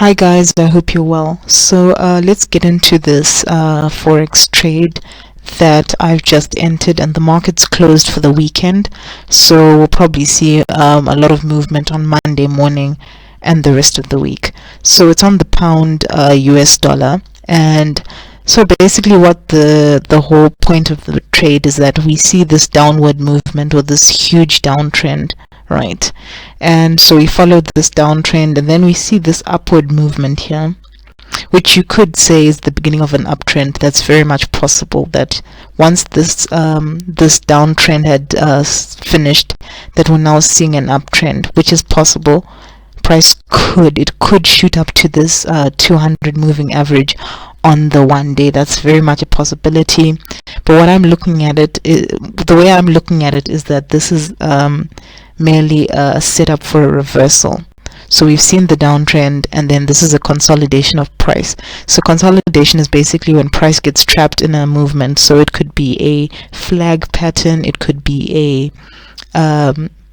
Hi guys, I hope you're well. So let's get into this forex trade that I've just entered, and the market's closed for the weekend, so we'll probably see a lot of movement on Monday morning and the rest of the week. So it's on the pound US dollar, and so basically what the whole point of the trade is that we see this downward movement or this huge downtrend, right? And so we followed this downtrend, and then we see this upward movement here, which you could say is the beginning of an uptrend. That's very much possible that once this this downtrend had finished, that we're now seeing an uptrend, which is possible. Price could shoot up to this 200 moving average on the 1 day. That's very much a possibility. But what I'm looking at it is, the way I'm looking at it is that this is merely a setup for a reversal. So we've seen the downtrend, and then this is a consolidation of price. So consolidation is basically when price gets trapped in a movement. So it could be a flag pattern, it could be a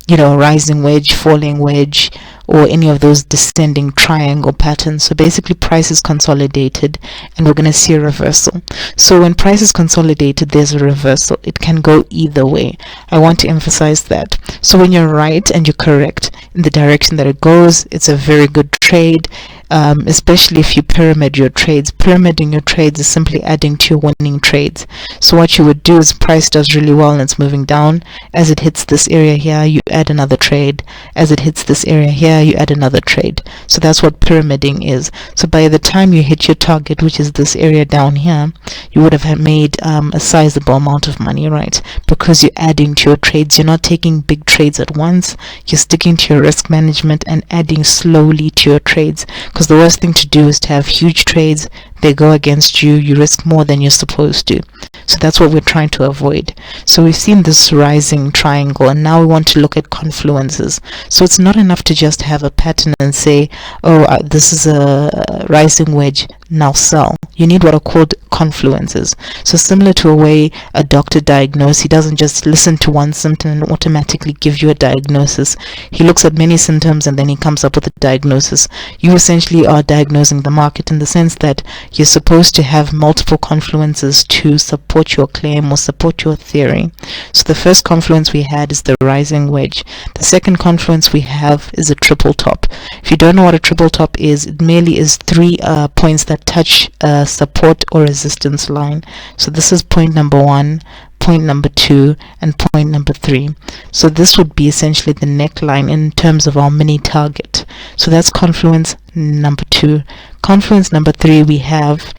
rising wedge, falling wedge, or any of those descending triangle patterns. So basically price is consolidated, and we're going to see a reversal. So when price is consolidated, there's a reversal. It can go either way. I want to emphasize that. So when you're right and you're correct in the direction that it goes, it's a very good trade, especially if you pyramid your trades. Pyramiding your trades is simply adding to your winning trades. So what you would do is price does really well and it's moving down. As it hits this area here, you add another trade. As it hits this area here, you add another trade. So that's what pyramiding is. So by the time you hit your target, which is this area down here, you would have made a sizable amount of money, right? Because you're adding to your trades. You're not taking big trades at once. You're sticking to your risk management and adding slowly to your trades. Because the worst thing to do is to have huge trades. They go against you. You risk more than you're supposed to. So that's what we're trying to avoid. So we've seen this rising triangle, and now we want to look at confluences. So it's not enough to just have a pattern and say, oh, this is a rising wedge, now sell. You need what are called confluences. So similar to a way a doctor diagnoses, he doesn't just listen to one symptom and automatically give you a diagnosis. He looks at many symptoms and then he comes up with a diagnosis. You essentially are diagnosing the market in the sense that you're supposed to have multiple confluences to support your claim or support your theory. So the first confluence we had is the rising wedge. The second confluence we have is a triple top. If you don't know what a triple top is, it merely is three points that touch support or resistance line. So this is point number 1, point number 2, and point number 3. So this would be essentially the neckline in terms of our mini target. So that's confluence number 2. Confluence number 3 we have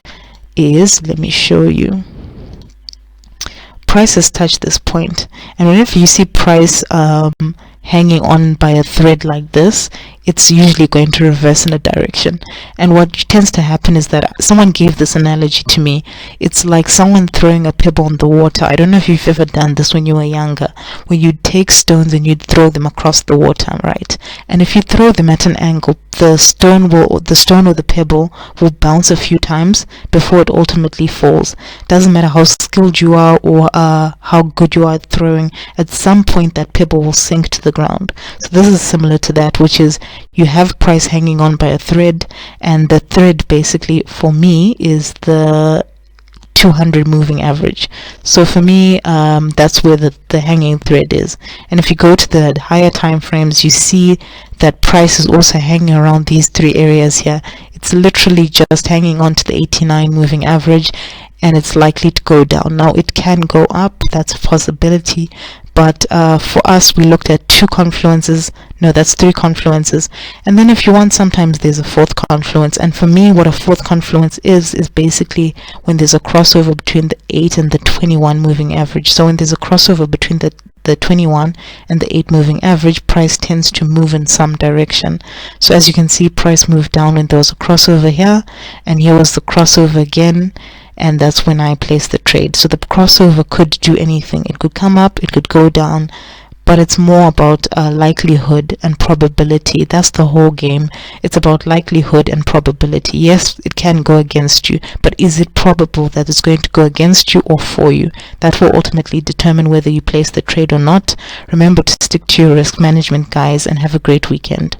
is, let me show you, price has touched this point, and whenever you see price hanging on by a thread like this, it's usually going to reverse in a direction. And what tends to happen is that someone gave this analogy to me. It's like someone throwing a pebble in the water. I don't know if you've ever done this when you were younger, where you'd take stones and you'd throw them across the water, right? And if you throw them at an angle, the stone or the pebble will bounce a few times before it ultimately falls. Doesn't matter how skilled you are or how good you are at throwing, at some point that pebble will sink to the ground. So this is similar to that, which is you have price hanging on by a thread, and the thread basically for me is the 200 moving average. So for me, that's where the hanging thread is. And if you go to the higher time frames, you see that price is also hanging around these three areas here. It's literally just hanging on to the 89 moving average, and it's likely to go down. Now it can go up, that's a possibility, but for us we looked at 2 confluences. No, that's 3 confluences, and then if you want, sometimes there's a 4th confluence. And for me, what a 4th confluence is basically when there's a crossover between the 8 and the 21 moving average. So when there's a crossover between the 21 and the 8 moving average, price tends to move in some direction. So as you can see, price moved down when there was a crossover here, and here was the crossover again, and that's when I placed the trade. So the crossover could do anything. It could come up, it could go down, but it's more about likelihood and probability. That's the whole game. It's about likelihood and probability. Yes, it can go against you, but is it probable that it's going to go against you or for you? That will ultimately determine whether you place the trade or not. Remember to stick to your risk management, guys, and have a great weekend.